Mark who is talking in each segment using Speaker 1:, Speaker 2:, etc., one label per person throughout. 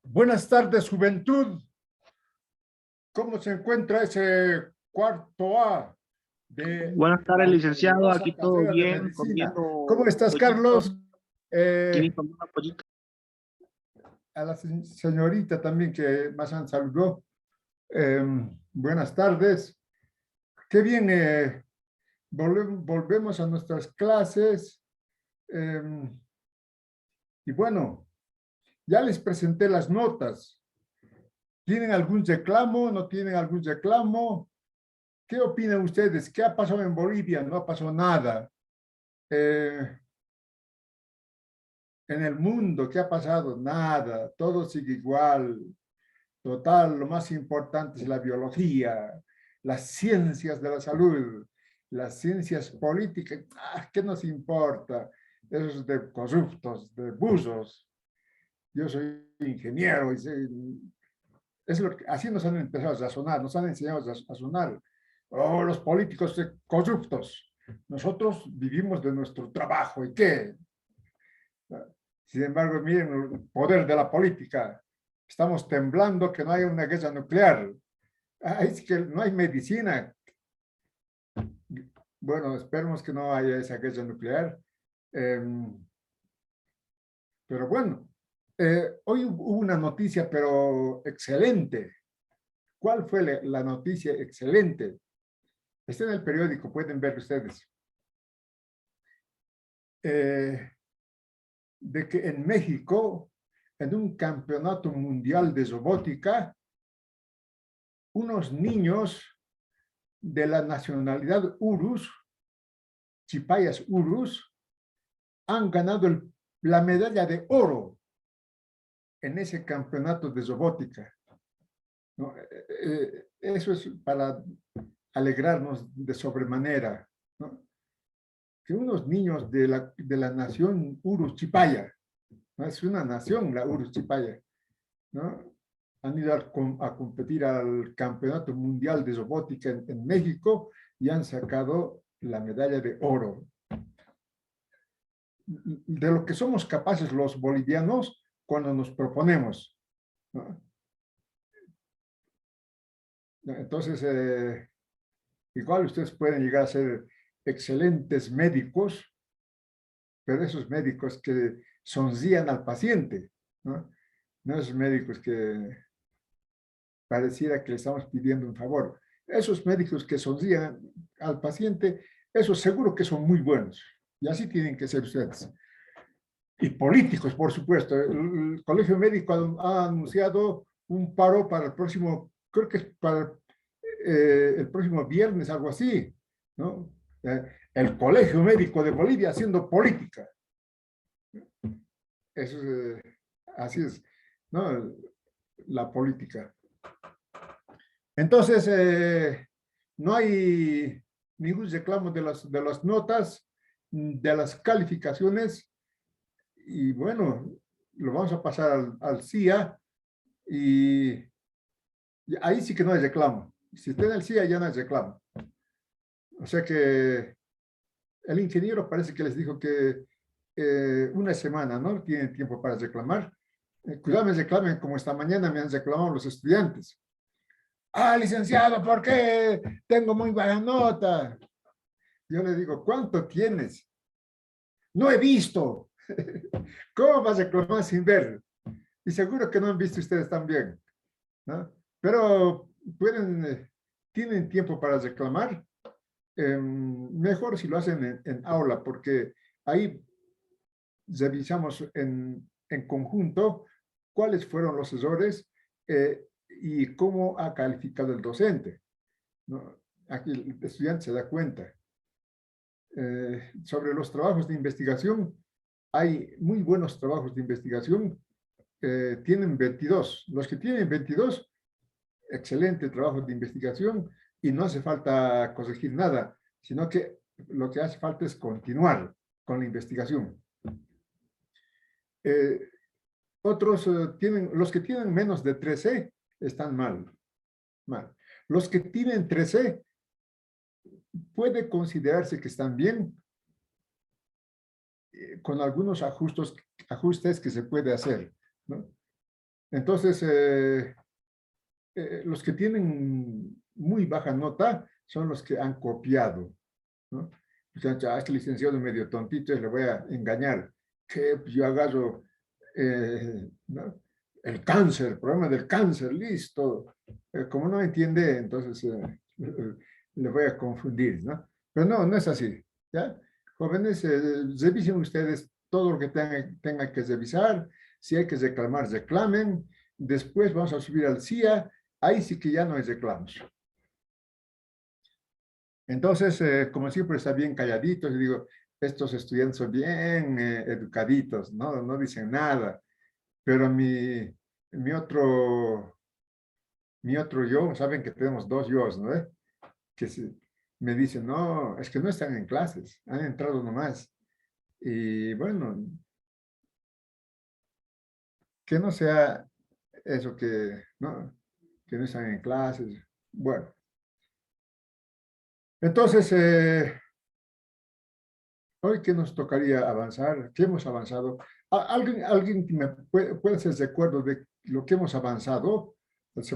Speaker 1: Buenas tardes, juventud. ¿Cómo se encuentra ese cuarto A de
Speaker 2: Buenas tardes,
Speaker 1: la
Speaker 2: licenciado.
Speaker 1: maravillosa
Speaker 2: Aquí todo
Speaker 1: carrera de
Speaker 2: bien,
Speaker 1: medicina?
Speaker 2: comiendo
Speaker 1: ¿Cómo
Speaker 2: un
Speaker 1: estás,
Speaker 2: pollito.
Speaker 1: Carlos?
Speaker 2: ¿Quieren
Speaker 1: Eh,
Speaker 2: comer una pollita?
Speaker 1: a la señorita también que más han saludó. Eh, Buenas tardes. Qué bien, volvemos a nuestras clases. Eh, y bueno, ya les presenté las notas. ¿Tienen algún reclamo? ¿No tienen algún reclamo? ¿Qué opinan ustedes? ¿Qué ha pasado en Bolivia? No ha pasado nada. Eh, en el mundo, ¿qué ha pasado? Nada. Todo sigue igual. Total, lo más importante es la biología, las ciencias de la salud, las ciencias políticas. ¿Qué nos importa? Esos de corruptos, de buzos. Yo soy ingeniero y es lo que, así nos han empezado a razonar, nos han enseñado a razonar. Oh, los políticos corruptos. Nosotros vivimos de nuestro trabajo. ¿Y qué? Sin embargo, miren el poder de la política. Estamos temblando que no haya una guerra nuclear. Es que no hay medicina. Bueno, esperemos que no haya esa guerra nuclear. Eh, pero bueno, hoy hubo una noticia, pero excelente. ¿Cuál fue la noticia excelente? Está en el periódico, pueden ver ustedes. Eh, de que en México, en un campeonato mundial de robótica, unos niños de la nacionalidad Urus, Chipayas Urus, han ganado la medalla de oro en ese campeonato de robótica. ¿No? Eso es para alegrarnos de sobremanera, ¿no? Que unos niños de la nación Urus Chipaya, ¿no? Es una nación la Urus Chipaya, ¿no? Han ido a competir al Campeonato Mundial de Robótica en México y han sacado la medalla de oro. De lo que somos capaces los bolivianos cuando nos proponemos, ¿no? Entonces, igual ustedes pueden llegar a ser excelentes médicos, pero esos médicos que sonrían al paciente, ¿no? No esos médicos que pareciera que le estamos pidiendo un favor. Esos médicos que sonrían al paciente, esos seguro que son muy buenos. Y así tienen que ser ustedes. Y políticos, por supuesto. El Colegio Médico ha anunciado un paro para el próximo, creo que es para el próximo viernes, algo así, ¿no? El Colegio Médico de Bolivia haciendo política. Eso es, así es, ¿no? La política. Entonces, no hay ningún reclamo de las notas, de las calificaciones, y bueno, lo vamos a pasar al CIA y ahí sí que no hay reclamo. Si está en el CIA ya no hay reclamo. O sea que el ingeniero parece que les dijo que una semana, ¿no? Tienen tiempo para reclamar. Cuidado, me reclamen como esta mañana me han reclamado los estudiantes. Licenciado, ¿por qué tengo muy baja nota? Yo le digo, ¿cuánto tienes? No he visto. ¿Cómo vas a reclamar sin ver? Y seguro que no han visto ustedes también, ¿no? Pero tienen tiempo para reclamar. Mejor si lo hacen en aula, porque ahí revisamos en conjunto cuáles fueron los errores y cómo ha calificado el docente, ¿no? Aquí el estudiante se da cuenta. Sobre los trabajos de investigación, hay muy buenos trabajos de investigación. Tienen 22. Los que tienen 22, excelente trabajo de investigación y no hace falta corregir nada, sino que lo que hace falta es continuar con la investigación. Eh, Otros los que tienen menos de 13 están mal. Los que tienen 13 puede considerarse que están bien, con algunos ajustes que se puede hacer, ¿no? Entonces, los que tienen muy baja nota son los que han copiado, ¿no? O sea, este licenciado medio tontito y le voy a engañar. Que yo agarro ¿no? El cáncer, el problema del cáncer, listo. Como no entiende, entonces le voy a confundir, ¿no? Pero no, no es así, ¿ya? Jóvenes, revisen ustedes todo lo que tengan que revisar. Si hay que reclamar, reclamen. Después vamos a subir al CIA. Ahí sí que ya no hay reclamos. Entonces, como siempre, está bien calladitos. Y digo, estos estudiantes son bien educaditos, ¿no? No dicen nada. Pero mi otro yo, saben que tenemos dos yos, ¿no? Que me dicen, no, es que no están en clases, han entrado nomás. Y bueno, que no sea eso que no están en clases. Bueno, entonces, hoy que nos tocaría avanzar, ¿qué hemos avanzado? ¿Alguien que me puede hacer recuerdo de lo que hemos avanzado? Se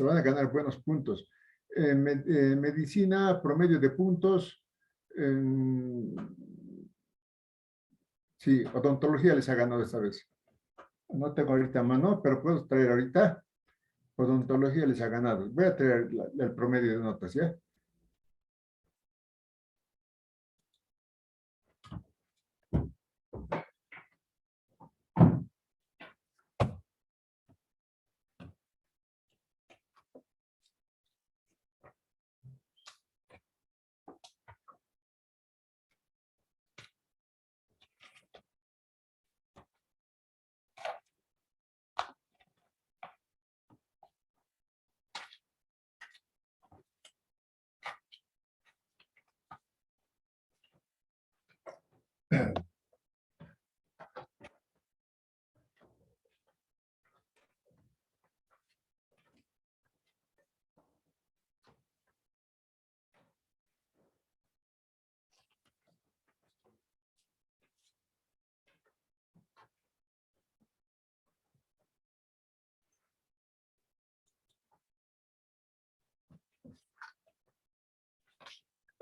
Speaker 1: van a ganar buenos puntos. Medicina, promedio de puntos. Sí, odontología les ha ganado esta vez. No tengo ahorita a mano, pero puedo traer ahorita. Odontología les ha ganado. Voy a traer el promedio de notas, ¿ya?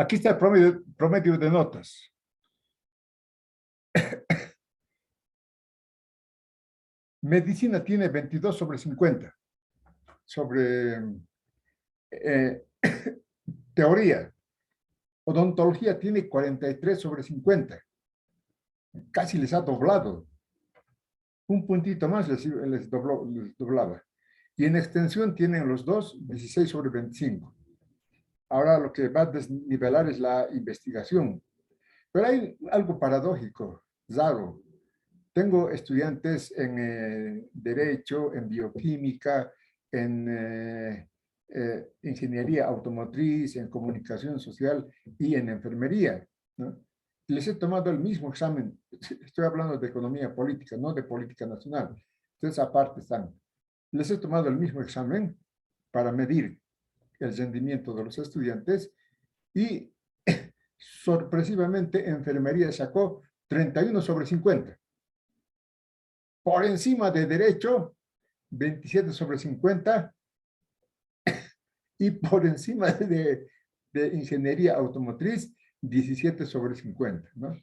Speaker 1: Aquí está el promedio de notas. Medicina tiene 22 sobre 50. Sobre eh, teoría. Odontología tiene 43 sobre 50. Casi les ha doblado. Un puntito más les doblaba. Y en extensión tienen los dos 16 sobre 25. Ahora lo que va a desnivelar es la investigación. Pero hay algo paradójico, raro. Tengo estudiantes en Derecho, en Bioquímica, en Ingeniería Automotriz, en Comunicación Social y en Enfermería, ¿no? Les he tomado el mismo examen. Estoy hablando de economía política, no de política nacional. Entonces, aparte están. Les he tomado el mismo examen para medir el rendimiento de los estudiantes y sorpresivamente enfermería sacó 31 sobre 50. Por encima de derecho, 27 sobre 50 y por encima de ingeniería automotriz, 17 sobre 50, ¿no?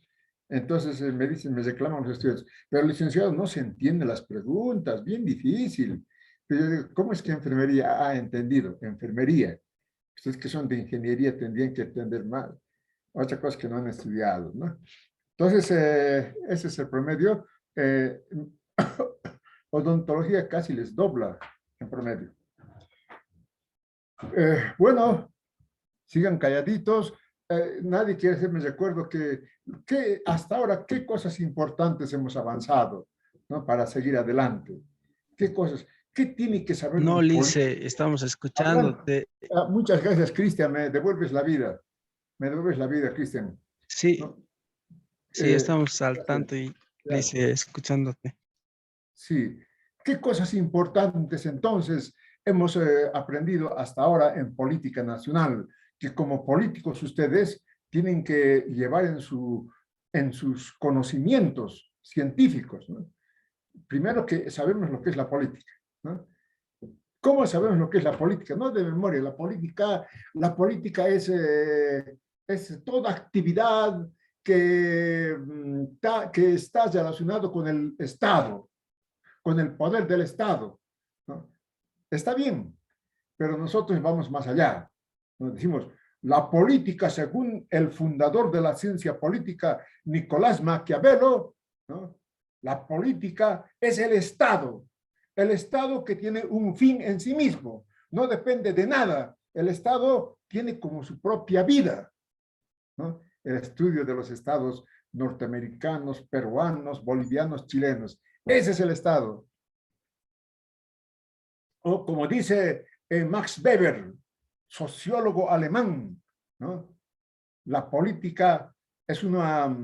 Speaker 1: Entonces me dicen, me reclaman los estudiantes, pero licenciado, no se entienden las preguntas, bien difícil. Pero yo digo, ¿cómo es que enfermería ha entendido? Enfermería. Ustedes que son de ingeniería tendrían que entender más. Otra cosa que no han estudiado, ¿no? Entonces, ese es el promedio. Odontología casi les dobla en promedio. Bueno, sigan calladitos. Nadie quiere hacerme recuerdo que hasta ahora, qué cosas importantes hemos avanzado, ¿no? Para seguir adelante. ¿Qué cosas? ¿Qué tiene que saber
Speaker 2: No,
Speaker 1: un político?
Speaker 2: Lince, estamos
Speaker 1: Hablando.
Speaker 2: escuchándote.
Speaker 1: Muchas gracias, Cristian. Me devuelves la vida. Me devuelves la vida, Cristian.
Speaker 2: Sí,
Speaker 1: ¿No?
Speaker 2: sí, estamos al
Speaker 1: Gracias.
Speaker 2: tanto y
Speaker 1: Claro.
Speaker 2: Lince, escuchándote.
Speaker 1: Sí. ¿Qué cosas importantes entonces hemos aprendido hasta ahora en política nacional? Que como políticos ustedes tienen que llevar en sus conocimientos científicos, ¿no? Primero que sabemos lo que es la política. ¿no? ¿Cómo sabemos lo que es la política? No de memoria, la política es toda actividad que está relacionado con el Estado, con el poder del Estado, ¿no? Está bien, pero nosotros vamos más allá. Nos decimos, la política, según el fundador de la ciencia política, Nicolás Maquiavelo, ¿no? La política es el Estado que tiene un fin en sí mismo, no depende de nada. El Estado tiene como su propia vida, ¿no? El estudio de los estados norteamericanos, peruanos, bolivianos, chilenos. Ese es el Estado. O como dice Max Weber, sociólogo alemán, ¿no? La política es una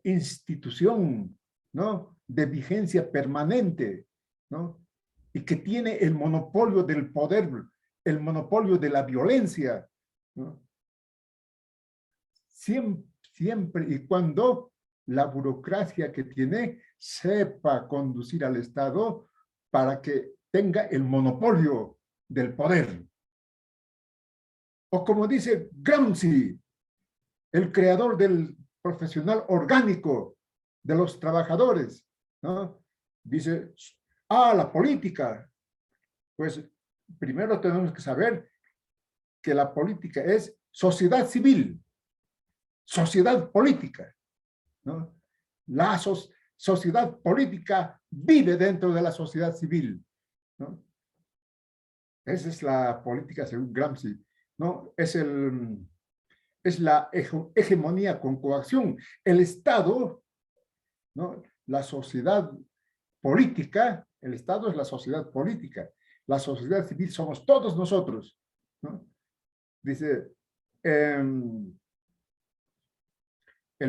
Speaker 1: institución, ¿no? De vigencia permanente, ¿no? Y que tiene el monopolio del poder, el monopolio de la violencia, ¿no? Siempre y cuando la burocracia que tiene sepa conducir al Estado para que tenga el monopolio del poder. O como dice Gramsci, el creador del profesional orgánico de los trabajadores, ¿no? Dice, la política. Pues primero tenemos que saber que la política es sociedad civil, sociedad política, ¿no? La sociedad política vive dentro de la sociedad civil, ¿no? Esa es la política según Gramsci, ¿no? Es la hegemonía con coacción. El Estado, ¿no? La sociedad política, el Estado es la sociedad política. La sociedad civil somos todos nosotros, ¿no? Dice, el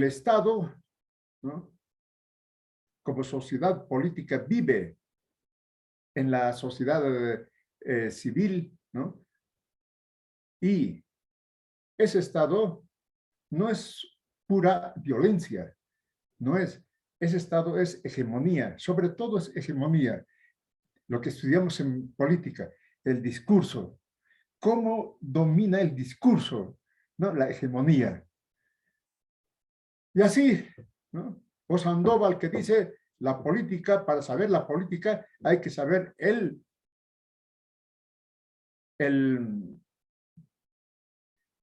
Speaker 1: Estado, ¿no? Como sociedad política vive en la sociedad civil, ¿no? Y ese Estado no es pura violencia, no es, ese Estado es hegemonía, sobre todo es hegemonía. Lo que estudiamos en política, el discurso, cómo domina el discurso, ¿no? La hegemonía. Y así, ¿no? O Sandoval que dice, la política, para saber la política hay que saber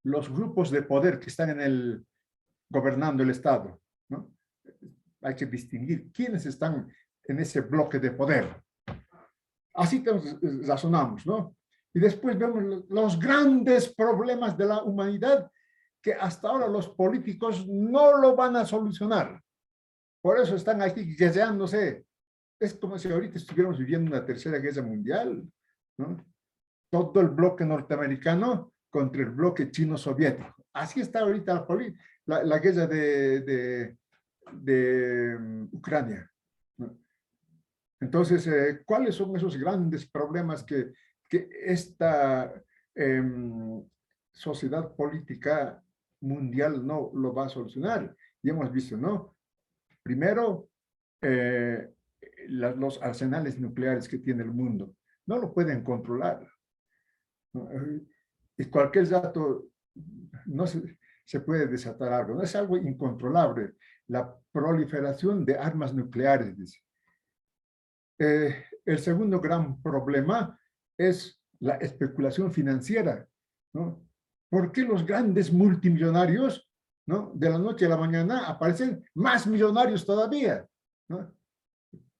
Speaker 1: los grupos de poder que están gobernando el Estado, ¿no? Hay que distinguir quiénes están en ese bloque de poder. Así razonamos, ¿no? Y después vemos los grandes problemas de la humanidad que hasta ahora los políticos no lo van a solucionar. Por eso están aquí guerreándose. Es como si ahorita estuviéramos viviendo una tercera guerra mundial, ¿no? Todo el bloque norteamericano contra el bloque chino-soviético. Así está ahorita la guerra de Ucrania, ¿no? Entonces, ¿cuáles son esos grandes problemas que esta sociedad política mundial no lo va a solucionar? Y hemos visto, ¿no? Primero, los arsenales nucleares que tiene el mundo. No lo pueden controlar, ¿no? Y cualquier dato no se puede desatar algo. No es algo incontrolable. La proliferación de armas nucleares, dice. El segundo gran problema es la especulación financiera, ¿no? ¿Por qué los grandes multimillonarios, ¿no? De la noche a la mañana aparecen más millonarios todavía, ¿no?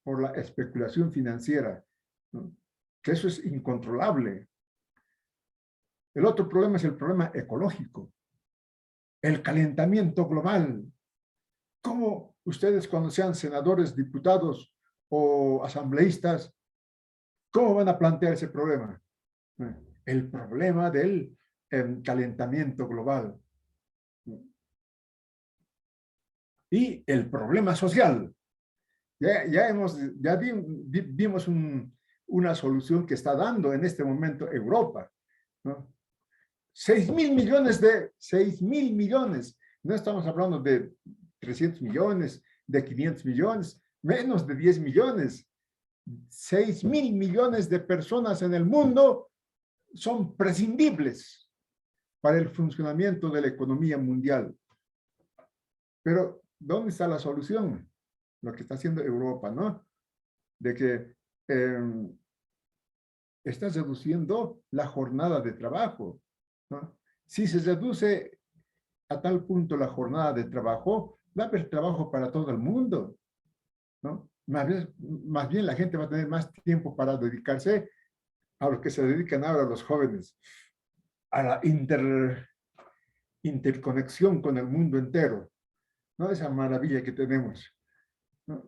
Speaker 1: Por la especulación financiera, ¿no? Que eso es incontrolable. El otro problema es el problema ecológico, el calentamiento global. ¿Cómo ustedes, cuando sean senadores, diputados o asambleístas, cómo van a plantear ese problema? El problema del calentamiento global. Y el problema social. Ya vimos una solución que está dando en este momento Europa, ¿no? 6.000 millones. No estamos hablando de 300 millones, de 500 millones, menos de 10 millones. 6.000 millones de personas en el mundo son prescindibles para el funcionamiento de la economía mundial. Pero, ¿dónde está la solución? Lo que está haciendo Europa, ¿no? De que está reduciendo la jornada de trabajo, ¿no? Si se reduce a tal punto la jornada de trabajo, va a haber trabajo para todo el mundo, ¿no? Más bien la gente va a tener más tiempo para dedicarse a lo que se dedican ahora los jóvenes, a la interconexión con el mundo entero, ¿no? Esa maravilla que tenemos, ¿no?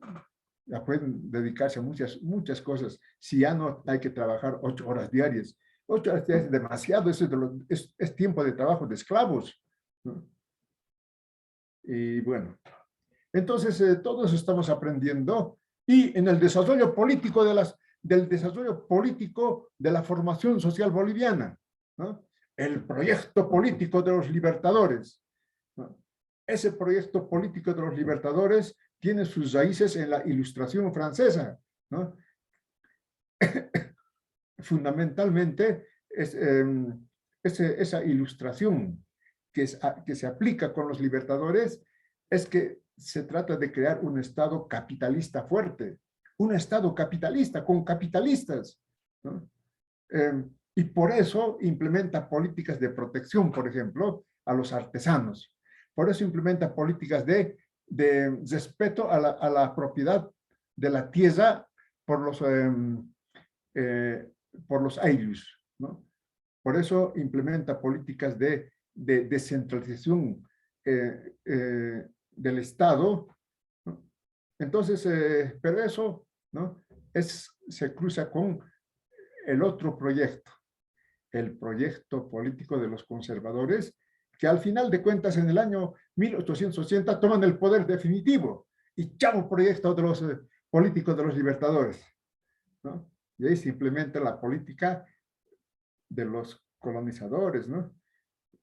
Speaker 1: Ya pueden dedicarse a muchas cosas. Si ya no hay que trabajar 8 horas diarias, 8 horas diarias es demasiado, eso es tiempo de trabajo de esclavos, ¿no? Y bueno, entonces todos estamos aprendiendo, y en el desarrollo político del desarrollo político de la formación social boliviana, ¿no? El proyecto político de los libertadores, ¿no? Ese proyecto político de los libertadores tiene sus raíces en la Ilustración francesa, ¿no? Fundamentalmente es esa ilustración que se aplica con los libertadores, es que se trata de crear un Estado capitalista fuerte, un Estado capitalista con capitalistas, ¿no? Y por eso implementa políticas de protección, por ejemplo, a los artesanos. Por eso implementa políticas de respeto a la propiedad de la tierra por los ayllus, ¿no? Por eso implementa políticas de descentralización del Estado, ¿no? Entonces, pero eso, ¿no? Se cruza con el otro proyecto, el proyecto político de los conservadores, que al final de cuentas en el año 1880 toman el poder definitivo y chavo proyecto de los políticos de los libertadores, ¿no? Y ahí se implementa la política de los colonizadores, ¿no?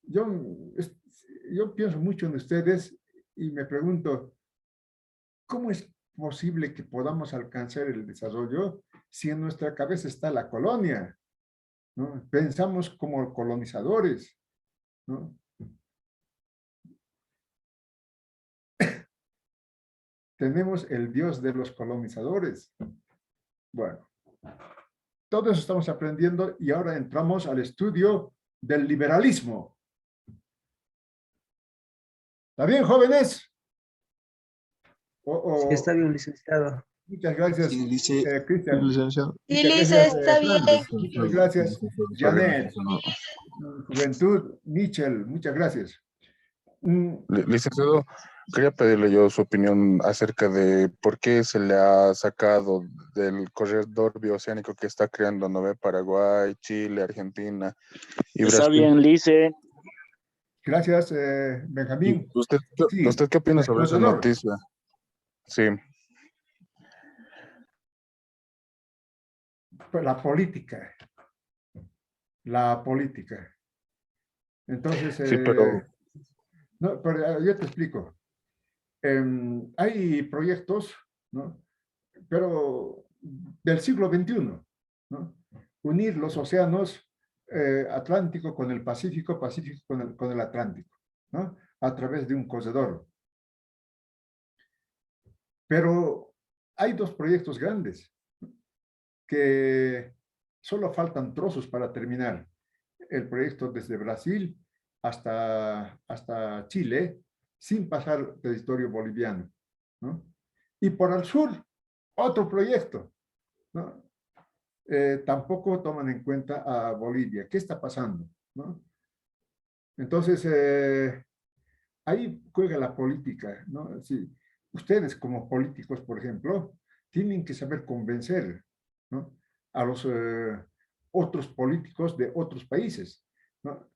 Speaker 1: Yo pienso mucho en ustedes y me pregunto, ¿cómo es posible que podamos alcanzar el desarrollo si en nuestra cabeza está la colonia, ¿no? Pensamos como colonizadores, ¿no? Tenemos el Dios de los colonizadores. Bueno, todo eso estamos aprendiendo y ahora entramos al estudio del liberalismo. ¿Está bien, jóvenes?
Speaker 2: Sí, está bien, licenciado.
Speaker 1: Muchas gracias,
Speaker 3: Sí, lice,
Speaker 1: Cristian.
Speaker 3: licenciado.
Speaker 4: Sí,
Speaker 1: Muchas
Speaker 4: Lice,
Speaker 1: gracias,
Speaker 4: está bien.
Speaker 1: muchas gracias, Janet.
Speaker 3: No.
Speaker 1: Juventud, Michel, muchas gracias.
Speaker 5: Licenciado, quería pedirle yo su opinión acerca de por qué se le ha sacado del corredor bioceánico que está creando, ¿no ve? Paraguay, Chile, Argentina y
Speaker 6: Está
Speaker 5: Brasil.
Speaker 6: bien, Lice.
Speaker 1: Gracias, Benjamín.
Speaker 5: ¿Usted,
Speaker 1: Sí,
Speaker 5: ¿usted qué opina
Speaker 1: el
Speaker 5: sobre esa
Speaker 1: corredor.
Speaker 5: noticia? Sí,
Speaker 1: La política. La política. Entonces,
Speaker 5: sí, pero
Speaker 1: no, pero yo te explico. Hay proyectos, ¿no? Pero del siglo XXI, ¿no? Unir los océanos Atlántico con el Pacífico, Pacífico con el Atlántico, ¿no? A través de un corredor. Pero hay dos proyectos grandes que solo faltan trozos para terminar. El proyecto desde Brasil hasta Chile, sin pasar territorio boliviano, ¿no? Y por el sur, otro proyecto, ¿no? Tampoco toman en cuenta a Bolivia. ¿Qué está pasando, no? Entonces, ahí juega la política, ¿no? Si ustedes como políticos, por ejemplo, tienen que saber convencer, ¿no? A los otros políticos de otros países, ¿no?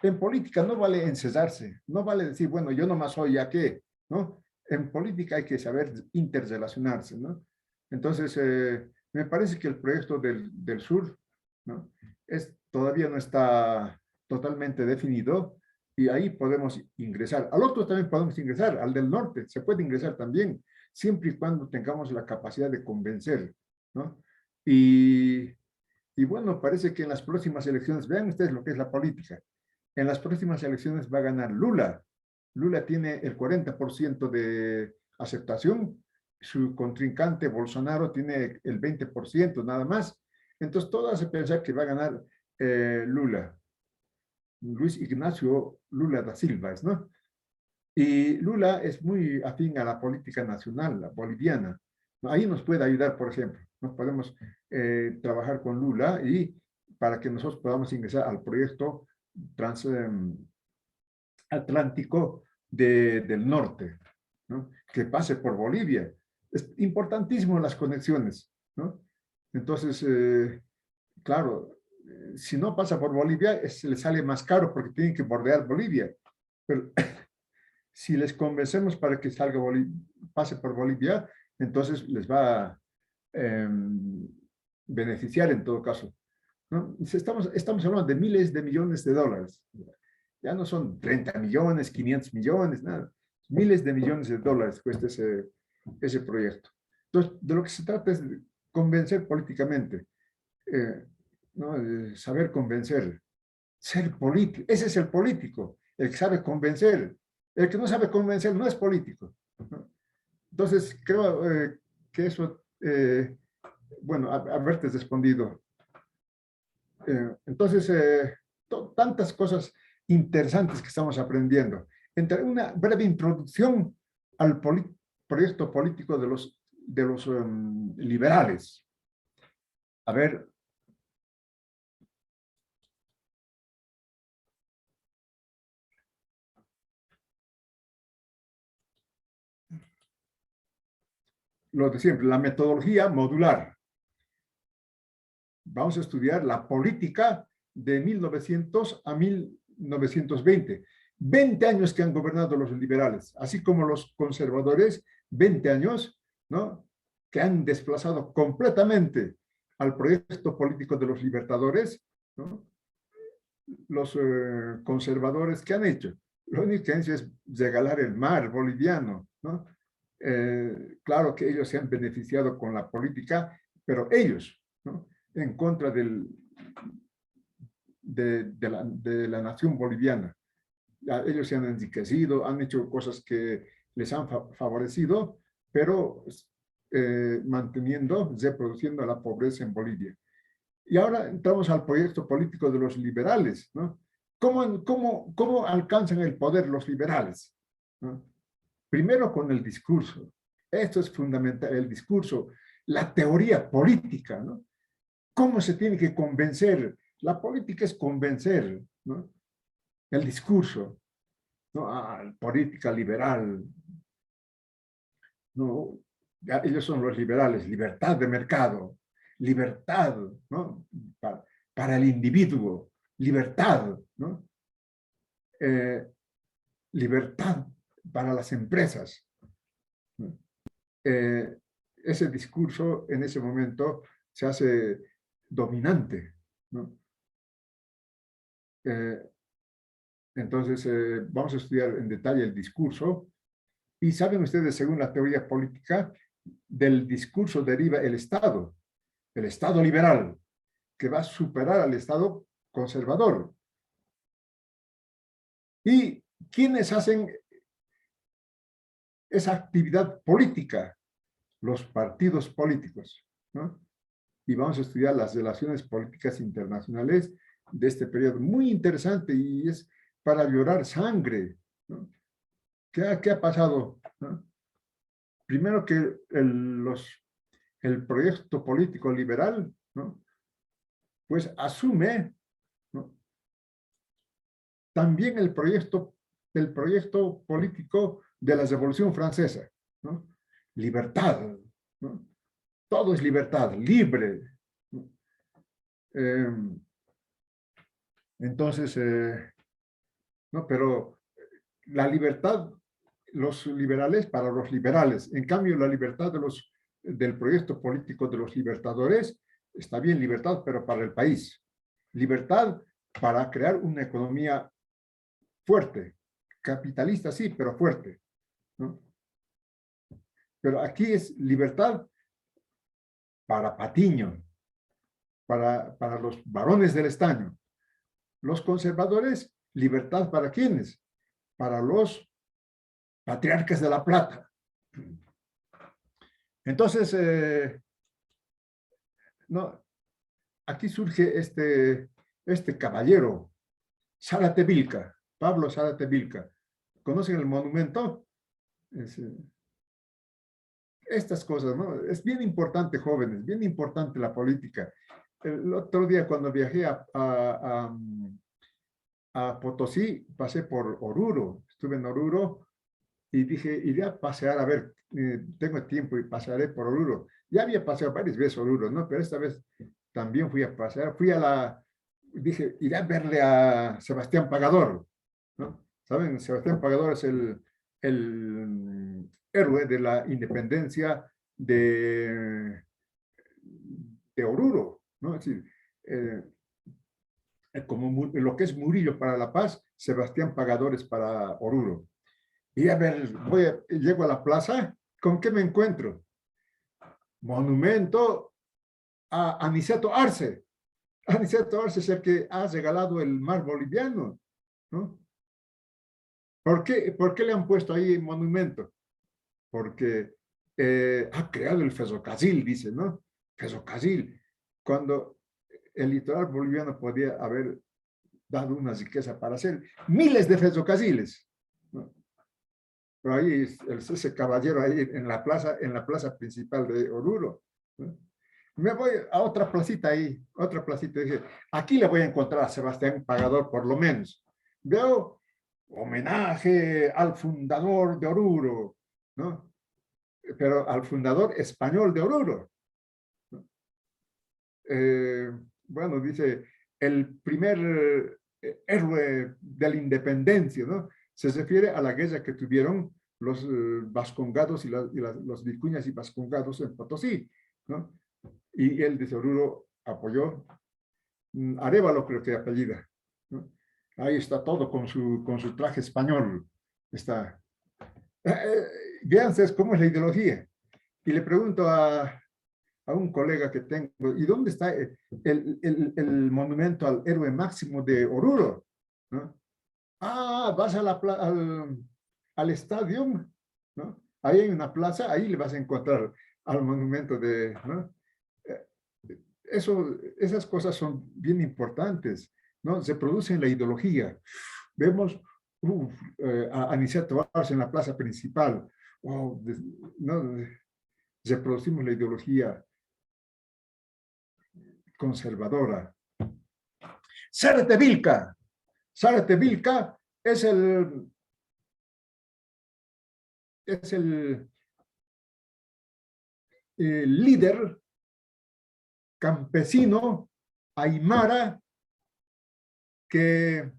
Speaker 1: En política no vale encerrarse, no vale decir, bueno, yo nomás soy ya qué, ¿no? En política hay que saber interrelacionarse, ¿no? Entonces, me parece que el proyecto del sur, ¿no? Todavía no está totalmente definido y ahí podemos ingresar. Al otro también podemos ingresar, al del norte, se puede ingresar también. siempre y cuando tengamos la capacidad de convencer, ¿no? Y bueno, parece que en las próximas elecciones, vean ustedes lo que es la política, en las próximas elecciones va a ganar Lula. Lula tiene el 40% de aceptación, su contrincante Bolsonaro tiene el 20% nada más. Entonces todo hace pensar que va a ganar Lula, Luis Ignacio Lula da Silva, ¿no? Y Lula es muy afín a la política nacional, la boliviana. Ahí nos puede ayudar, por ejemplo. ¿No? Podemos trabajar con Lula y para que nosotros podamos ingresar al proyecto transatlántico del norte, ¿no? Que pase por Bolivia. Es importantísimo las conexiones, ¿no? Entonces, claro, si no pasa por Bolivia, le sale más caro porque tienen que bordear Bolivia. Pero si les convencemos para que pase por Bolivia, entonces les va a beneficiar en todo caso, ¿no? Estamos hablando de miles de millones de dólares. Ya no son 30 millones, 500 millones, nada. Miles de millones de dólares cuesta ese proyecto. Entonces, de lo que se trata es de convencer políticamente, ¿no? Saber convencer, ser político. Ese es el político, el que sabe convencer. El que no sabe convencer no es político, ¿no? Entonces, creo que eso, bueno, haberte respondido. Entonces, tantas cosas interesantes que estamos aprendiendo. Entre una breve introducción al proyecto político de los liberales. A ver. Lo de siempre, la metodología modular. Vamos a estudiar la política de 1900 a 1920. 20 años que han gobernado los liberales, así como los conservadores, 20 años, ¿no? Que han desplazado completamente al proyecto político de los libertadores, ¿no? Los conservadores, ¿qué han hecho? Lo único que han hecho es regalar el mar boliviano, ¿no? Claro que ellos se han beneficiado con la política, pero ellos, ¿no? En contra de la nación boliviana. Ellos se han enriquecido, han hecho cosas que les han favorecido, pero reproduciendo la pobreza en Bolivia. Y ahora entramos al proyecto político de los liberales, ¿no? ¿Cómo alcanzan el poder los liberales? ¿No? Primero con el discurso. Esto es fundamental, el discurso, la teoría política, ¿no? ¿Cómo se tiene que convencer? La política es convencer, ¿no? El discurso, ¿no? Política liberal, ¿no? Ellos son los liberales, libertad de mercado, libertad, ¿no? Para el individuo, libertad, ¿no? Libertad para las empresas, ¿no? Ese discurso en ese momento se hace dominante, ¿no? Entonces, vamos a estudiar en detalle el discurso. Y saben ustedes, según la teoría política, del discurso deriva el Estado liberal, que va a superar al Estado conservador. ¿Y quiénes hacen esa actividad política? Los partidos políticos, ¿no? Y vamos a estudiar las relaciones políticas internacionales de este periodo. Muy interesante y es para llorar sangre, ¿no? ¿Qué ha pasado, ¿no? Primero que el proyecto político liberal, ¿no? Pues asume, ¿no? También el proyecto político de la Revolución Francesa, ¿no? Libertad, ¿no? Todo es libertad, libre, ¿no? Entonces, ¿no? Pero la libertad, los liberales para los liberales, en cambio la libertad del proyecto político de los libertadores, está bien libertad, pero para el país. Libertad para crear una economía fuerte, capitalista sí, pero fuerte, ¿no? Pero aquí es libertad para Patiño, para los varones del estaño. Los conservadores, libertad para ¿quiénes? Para los patriarcas de La Plata. Entonces, no, aquí surge este caballero, Zárate Vilca, Pablo Zárate Vilca. ¿Conocen el monumento? Estas cosas, ¿no? Es bien importante, jóvenes, bien importante la política. El otro día cuando viajé a Potosí, pasé por Oruro, estuve en Oruro y dije, iré a pasear, a ver, tengo tiempo y pasearé por Oruro. Ya había paseado varias veces Oruro, ¿no? Pero esta vez también fui a pasear, dije, iré a verle a Sebastián Pagador, ¿no? ¿Saben? Sebastián Pagador es el héroe de la independencia de Oruro, ¿no? Es decir, como lo que es Murillo para La Paz, Sebastián Pagador es para Oruro. Y a ver, llego a la plaza, ¿con qué me encuentro? Monumento a Aniceto Arce. Aniceto Arce es el que ha regalado el mar boliviano, ¿no? ¿Por qué le han puesto ahí monumento? Porque ha creado el ferrocarril, dice, ¿no? Ferrocarril. Cuando el litoral boliviano podía haber dado una riqueza para hacer miles de ferrocarriles, ¿no? Pero ahí ese caballero ahí en la plaza principal de Oruro, ¿no? Me voy a otra placita ahí, otra placita. Dije, aquí le voy a encontrar a Sebastián Pagador por lo menos. Veo homenaje al fundador de Oruro, ¿no? Pero al fundador español de Oruro, ¿no? Bueno, dice, el primer héroe de la independencia, ¿no? Se refiere a la guerra que tuvieron los vascongados y los vicuñas y vascongados en Potosí, ¿no? Y él de Oruro apoyó, Arévalo creo que apellida, ¿no? Ahí está todo con su traje español. Está. Vean cómo es la ideología. Y le pregunto a un colega que tengo, ¿y dónde está el monumento al héroe máximo de Oruro? ¿No? Ah, vas al estadio, ¿no? Ahí hay una plaza, ahí le vas a encontrar al monumento de, ¿no? Esas cosas son bien importantes, ¿no? Se produce en la ideología. Vemos a Aniceto Arce en la plaza principal. Wow, ¿no? Reproducimos la ideología conservadora. Zárate Vilca. Zárate Vilca es el líder campesino aymara que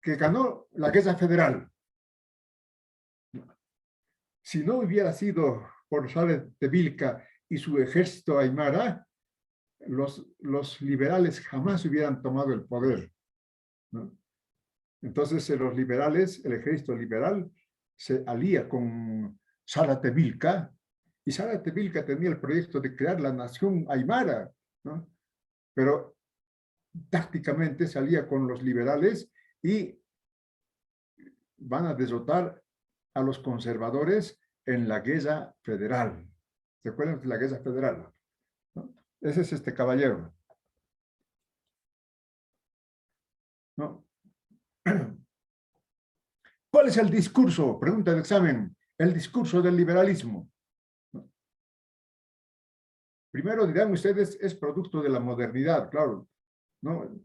Speaker 1: ganó la guerra federal. Si no hubiera sido por Zárate Vilca y su ejército aymara, los liberales jamás hubieran tomado el poder, ¿no? Entonces los liberales, el ejército liberal, se alía con Zárate Vilca, y Zárate Vilca tenía el proyecto de crear la nación aymara, ¿no? Pero tácticamente se alía con los liberales y van a derrotar a los conservadores en la guerra federal. ¿Se acuerdan de la guerra federal? ¿No? Ese es este caballero, ¿no? ¿Cuál es el discurso? Pregunta de examen. El discurso del liberalismo, ¿no? Primero dirán ustedes, es producto de la modernidad, claro, ¿no?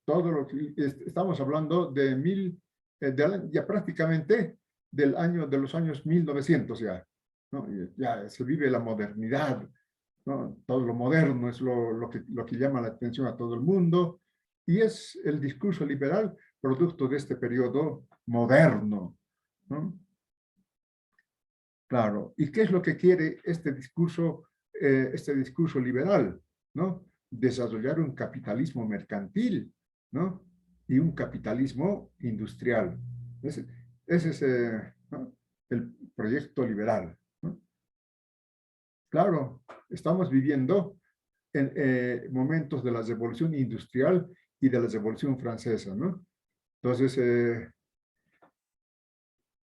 Speaker 1: Todo lo que estamos hablando de ya prácticamente de los años 1900 ya, ¿no? Ya se vive la modernidad, ¿no? Todo lo moderno es lo que llama la atención a todo el mundo, y es el discurso liberal producto de este periodo moderno, ¿no? Claro. ¿Y qué es lo que quiere este discurso liberal, ¿no? Desarrollar un capitalismo mercantil, ¿no? Y un capitalismo industrial. Ese es, ¿no? el proyecto liberal, ¿no? Claro, estamos viviendo en momentos de la revolución industrial y de la revolución francesa, ¿no? Entonces,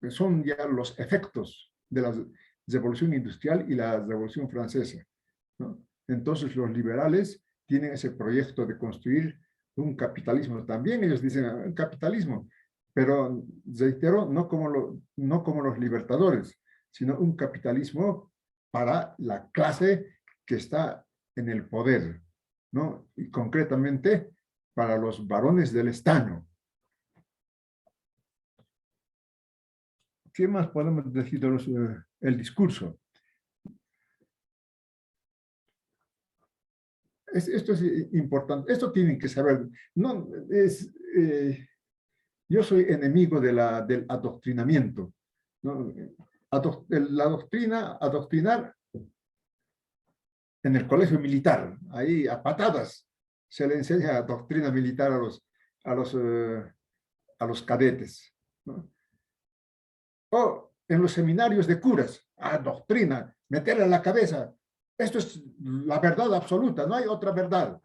Speaker 1: son ya los efectos de la revolución industrial y la revolución francesa, ¿no? Entonces, los liberales tienen ese proyecto de construir un capitalismo. También ellos dicen un capitalismo, pero reitero, no como los libertadores, sino un capitalismo para la clase que está en el poder, ¿no? Y concretamente para los varones del estaño. ¿Qué más podemos decir de el discurso? Esto es importante, esto tienen que saber. No, yo soy enemigo del adoctrinamiento, ¿no? La doctrina, adoctrinar en el colegio militar, ahí a patadas se le enseña doctrina militar a los cadetes, ¿no? O en los seminarios de curas, doctrina, meterle en la cabeza, esto es la verdad absoluta, no hay otra verdad.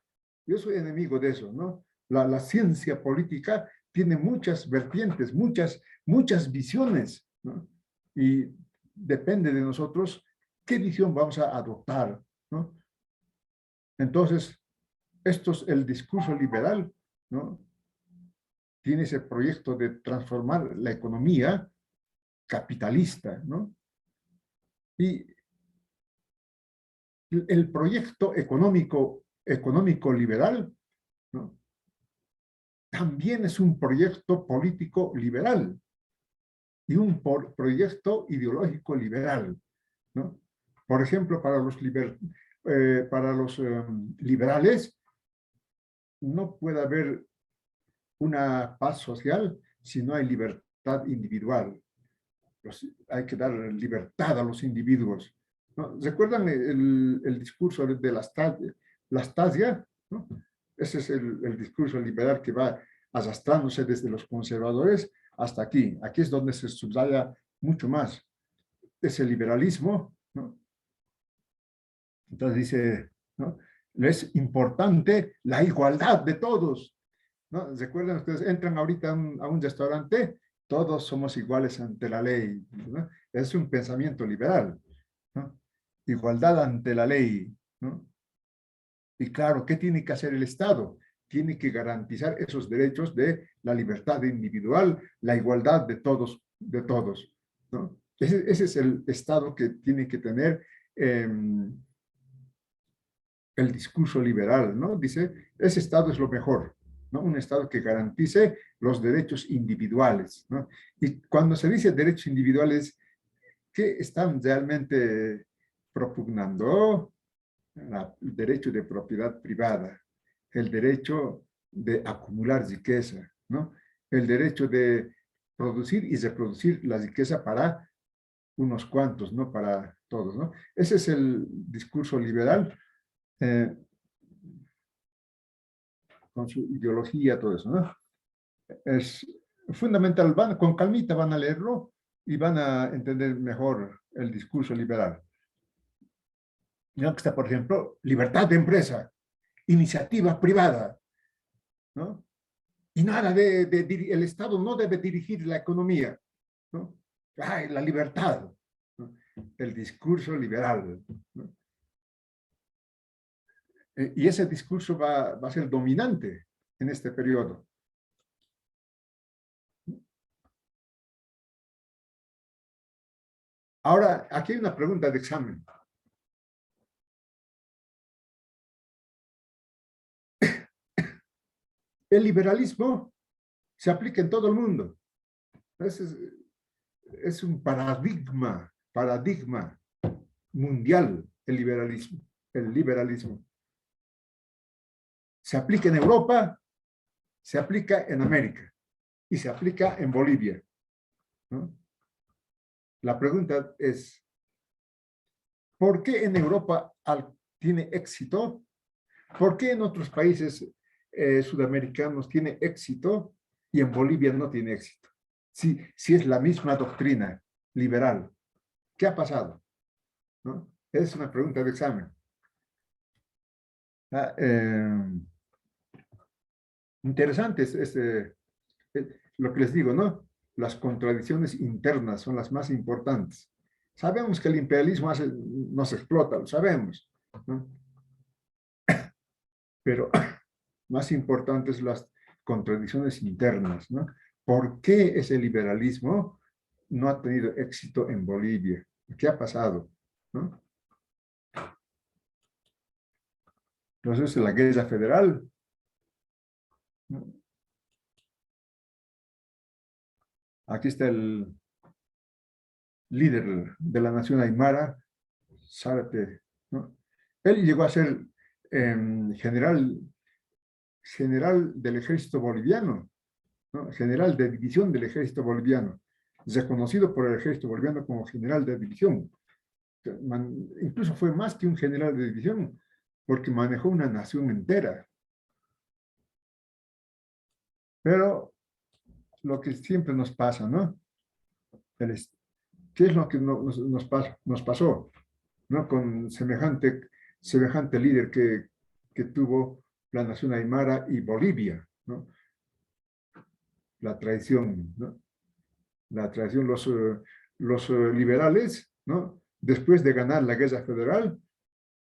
Speaker 1: Yo soy enemigo de eso, ¿no? La ciencia política tiene muchas vertientes, muchas visiones, ¿no? Y depende de nosotros qué visión vamos a adoptar, ¿no? Entonces, esto es el discurso liberal, ¿no? Tiene ese proyecto de transformar la economía capitalista, ¿no? Y el proyecto económico liberal, ¿no? También es un proyecto político liberal y un proyecto ideológico liberal, ¿no? Por ejemplo, para los liberales no puede haber una paz social si no hay libertad individual. Hay que dar libertad a los individuos, ¿no? ¿Recuerdan el discurso de Lastasia, ¿no? Ese es el discurso liberal que va arrastrándose desde los conservadores hasta aquí. Aquí es donde se subraya mucho más ese liberalismo, ¿no? Entonces dice, ¿no? Es importante la igualdad de todos, ¿no? ¿Recuerdan ustedes? Entran ahorita a un restaurante, todos somos iguales ante la ley, ¿no? Es un pensamiento liberal, ¿no? Igualdad ante la ley, ¿no? Y claro, ¿qué tiene que hacer el Estado? Tiene que garantizar esos derechos de la libertad individual, la igualdad de todos, ¿no? Ese es el Estado que tiene que tener el discurso liberal, ¿no? Dice, ese Estado es lo mejor, ¿no? Un Estado que garantice los derechos individuales, ¿no? Y cuando se dice derechos individuales, ¿qué están realmente propugnando? El derecho de propiedad privada, el derecho de acumular riqueza, ¿no? El derecho de producir y reproducir la riqueza para unos cuantos, no para todos, ¿no? Ese es el discurso liberal, con su ideología, todo eso, ¿no? Es fundamental, con calmita van a leerlo y van a entender mejor el discurso liberal. Ya que está, por ejemplo, libertad de empresa, iniciativa privada, ¿no? Y nada el Estado no debe dirigir la economía, ¿no? Ay, la libertad, ¿no? El discurso liberal, ¿no? Y ese discurso va a ser dominante en este periodo. Ahora, aquí hay una pregunta de examen. El liberalismo se aplica en todo el mundo. Es un paradigma mundial el liberalismo. Se aplica en Europa, se aplica en América y se aplica en Bolivia, ¿no? La pregunta es, ¿por qué en Europa tiene éxito? ¿Por qué en otros países sudamericanos tiene éxito y en Bolivia no tiene éxito? Si es la misma doctrina, liberal. ¿Qué ha pasado? ¿No? Es una pregunta de examen. Interesante lo que les digo, ¿no? Las contradicciones internas son las más importantes. Sabemos que el imperialismo nos explota, lo sabemos, ¿no? Pero más importantes las contradicciones internas, ¿no? ¿Por qué ese liberalismo no ha tenido éxito en Bolivia? ¿Qué ha pasado? ¿No? Entonces, la guerra federal, ¿no? Aquí está el líder de la nación aymara, Zárate, ¿no? Él llegó a ser general del ejército boliviano, ¿no? General de división del ejército boliviano, reconocido por el ejército boliviano como general de división. Incluso fue más que un general de división, porque manejó una nación entera. Pero lo que siempre nos pasa, ¿no? ¿Qué es lo que nos pasó, ¿no? Con semejante líder que tuvo la nación aymara y Bolivia, ¿no? La traición, ¿no? La traición, los liberales, ¿no? Después de ganar la guerra federal,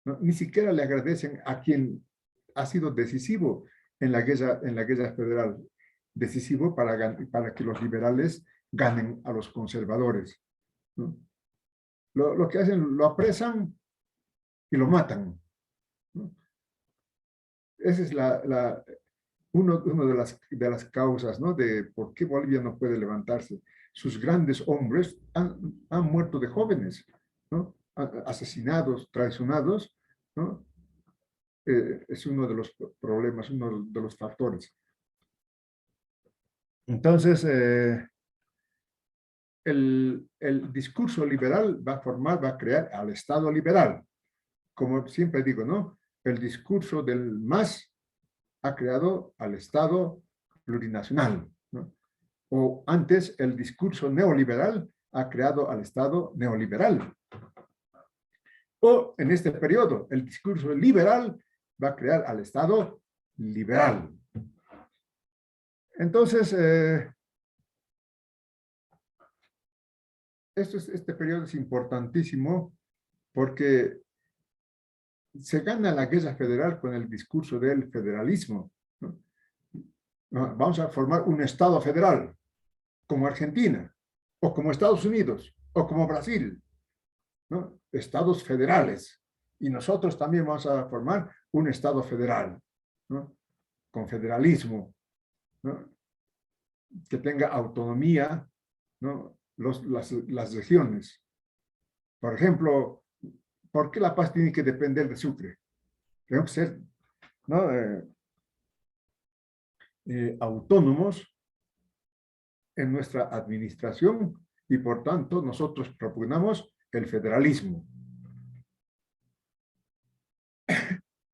Speaker 1: ¿no? Ni siquiera le agradecen a quien ha sido decisivo en la guerra federal, decisivo para que los liberales ganen a los conservadores, ¿no? Lo que hacen, lo apresan y lo matan, ¿no? Esa es uno de las causas, ¿no? De por qué Bolivia no puede levantarse. Sus grandes hombres han muerto de jóvenes, ¿no? Asesinados, traicionados, ¿no? Es uno de los problemas, uno de los factores. Entonces, el discurso liberal va a crear al Estado liberal. Como siempre digo, ¿no? El discurso del MAS ha creado al Estado plurinacional, ¿no? O antes, el discurso neoliberal ha creado al Estado neoliberal. O en este periodo, el discurso liberal va a crear al Estado liberal. Entonces, este periodo es importantísimo porque se gana la guerra federal con el discurso del federalismo, ¿no? Vamos a formar un Estado federal, como Argentina, o como Estados Unidos, o como Brasil, ¿no? Estados federales. Y nosotros también vamos a formar un Estado federal, ¿no? Con federalismo, ¿no? Que tenga autonomía, ¿no? Las regiones. Por ejemplo, ¿por qué La Paz tiene que depender de Sucre? Tenemos que ser, ¿no? Autónomos en nuestra administración y por tanto nosotros propugnamos el federalismo.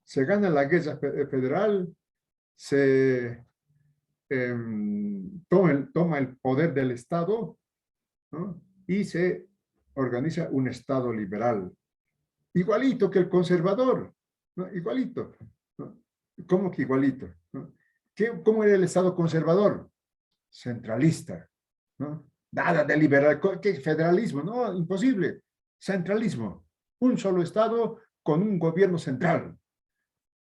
Speaker 1: Se gana la guerra federal, se toma el poder del Estado, ¿no? Y se organiza un Estado liberal, igualito que el conservador, ¿no? Igualito, ¿no? ¿Cómo que igualito? ¿No? ¿Cómo era el Estado conservador? Centralista, ¿no? Nada de liberal, ¿qué federalismo? No, imposible. Centralismo, un solo Estado con un gobierno central.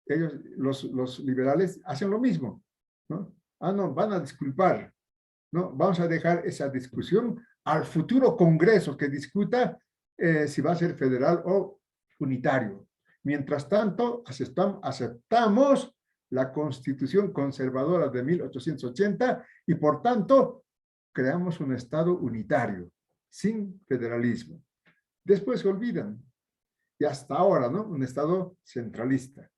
Speaker 1: Ellos, los liberales, hacen lo mismo, ¿no? No, van a disculpar, ¿no? Vamos a dejar esa discusión al futuro Congreso que discuta si va a ser federal o unitario. Mientras tanto, aceptamos la Constitución conservadora de 1880 y por tanto creamos un Estado unitario, sin federalismo. Después se olvidan. Y hasta ahora, ¿no? Un Estado centralista.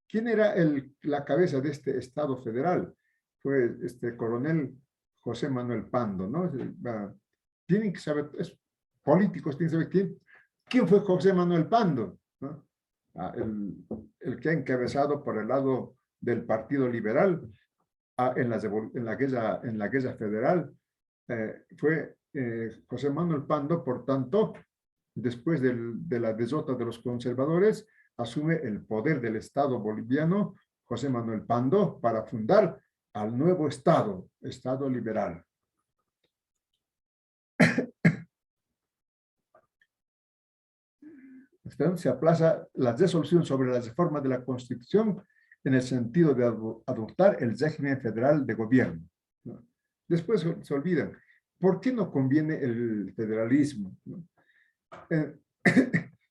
Speaker 1: ¿Quién era la cabeza de este Estado federal? Fue este coronel José Manuel Pando, ¿no? Tienen que saber, políticos tienen que saber quién fue José Manuel Pando, ¿no? El que ha encabezado por el lado del Partido Liberal en la guerra federal, fue José Manuel Pando. Por tanto, después de la derrota de los conservadores, asume el poder del Estado boliviano José Manuel Pando para fundar al nuevo Estado liberal. Entonces, se aplaza la resolución sobre la reforma de la Constitución en el sentido de adoptar el régimen federal de gobierno, ¿no? Después se olvidan. ¿Por qué no conviene el federalismo, ¿no?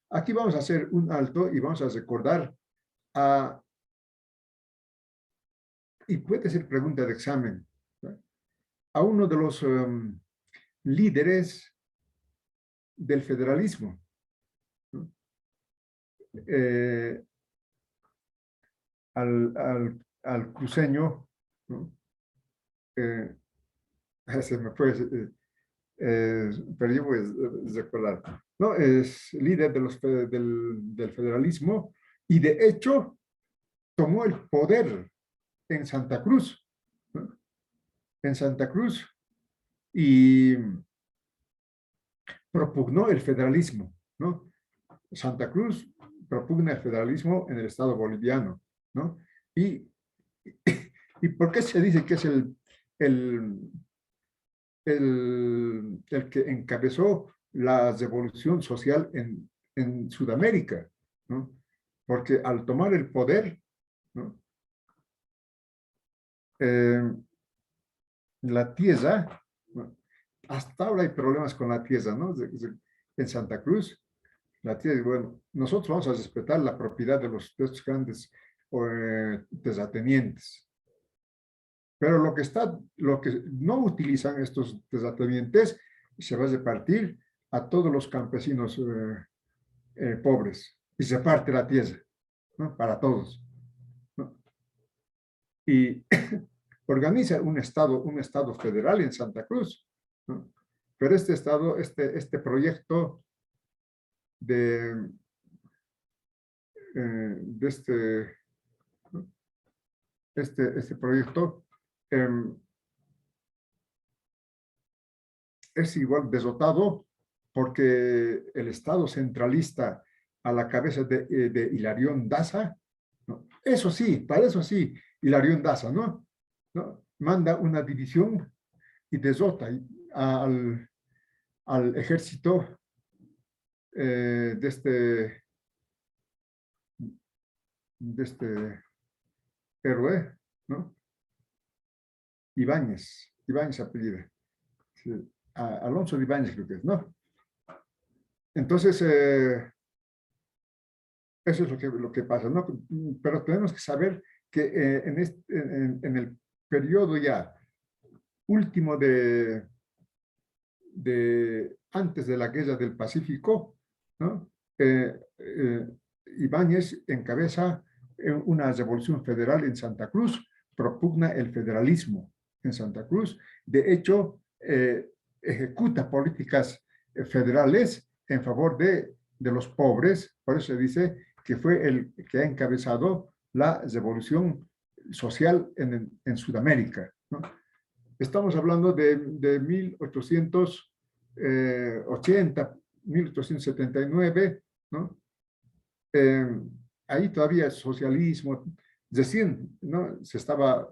Speaker 1: Aquí vamos a hacer un alto y vamos a recordar y puede ser pregunta de examen, ¿no?, a uno de los líderes del federalismo, ¿no? Al cruceño, ¿no? Se me fue, pero yo voy a recordar. ¿No? Es líder del federalismo y de hecho tomó el poder en Santa Cruz, ¿no? En Santa Cruz, y propugnó el federalismo, ¿no? Santa Cruz propugna el federalismo en el Estado boliviano, ¿no? ¿Y por qué se dice que es el que encabezó la revolución social en Sudamérica, ¿no? Porque al tomar el poder, ¿no?, la tierra, ¿no?, hasta ahora hay problemas con la tierra, ¿no? En Santa Cruz, la tierra, bueno, nosotros vamos a respetar la propiedad de estos grandes terratenientes. Pero lo que no utilizan estos terratenientes se va a repartir a todos los campesinos pobres y se parte la tierra, ¿no?, para todos, ¿no? Y organiza un estado federal en Santa Cruz, ¿no? Pero este proyecto de este proyecto es igual derrotado porque el Estado centralista a la cabeza de Hilarión Daza, ¿no? Eso sí, para eso sí, Hilarión Daza, ¿no? Manda una división y derrota al ejército de este héroe, ¿no? Ibáñez apellida. Sí, Alonso de Ibáñez creo que es, ¿no? Entonces, eso es lo que pasa, ¿no? Pero tenemos que saber que en el periodo ya último antes de la Guerra del Pacífico, ¿no?, Ibáñez encabeza una revolución federal en Santa Cruz, propugna el federalismo en Santa Cruz. De hecho, ejecuta políticas federales en favor de los pobres. Por eso se dice que fue el que ha encabezado la revolución social en Sudamérica, ¿no? Estamos hablando de 1880, 1879, ¿no? Ahí todavía el socialismo, recién, ¿no?, estaba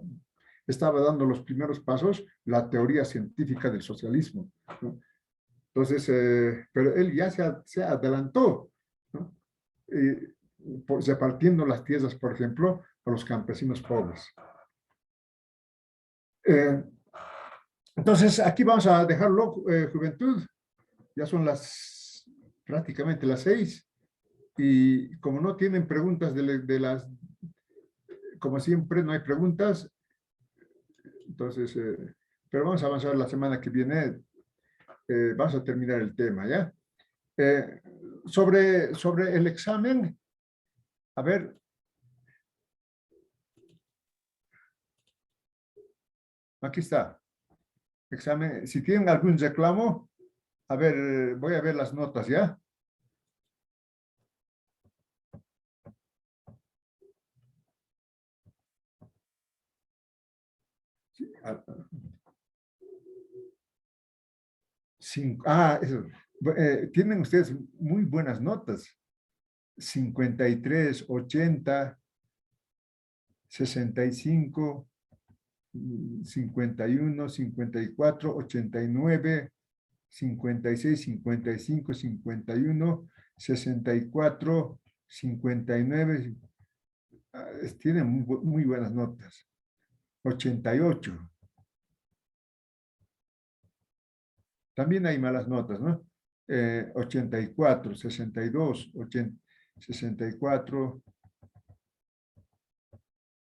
Speaker 1: dando los primeros pasos la teoría científica del socialismo, ¿no? Entonces, pero él ya se adelantó, ¿no?, repartiendo las tierras, por ejemplo, a los campesinos pobres. Entonces, aquí vamos a dejarlo, juventud. Ya son prácticamente las 6. Y como no tienen preguntas como siempre, no hay preguntas. Entonces, pero vamos a avanzar la semana que viene. Vamos a terminar el tema, ¿ya? Sobre el examen, a ver. Aquí está. Examen. Si tienen algún reclamo, a ver, voy a ver las notas, ¿ya? Eso. Tienen ustedes muy buenas notas. 53, 80, 65, 51, 54, 89, 56, 55, 51, 64, 59. Tienen muy buenas notas. 88. También hay malas notas, ¿no? 84, 62, 80, 64.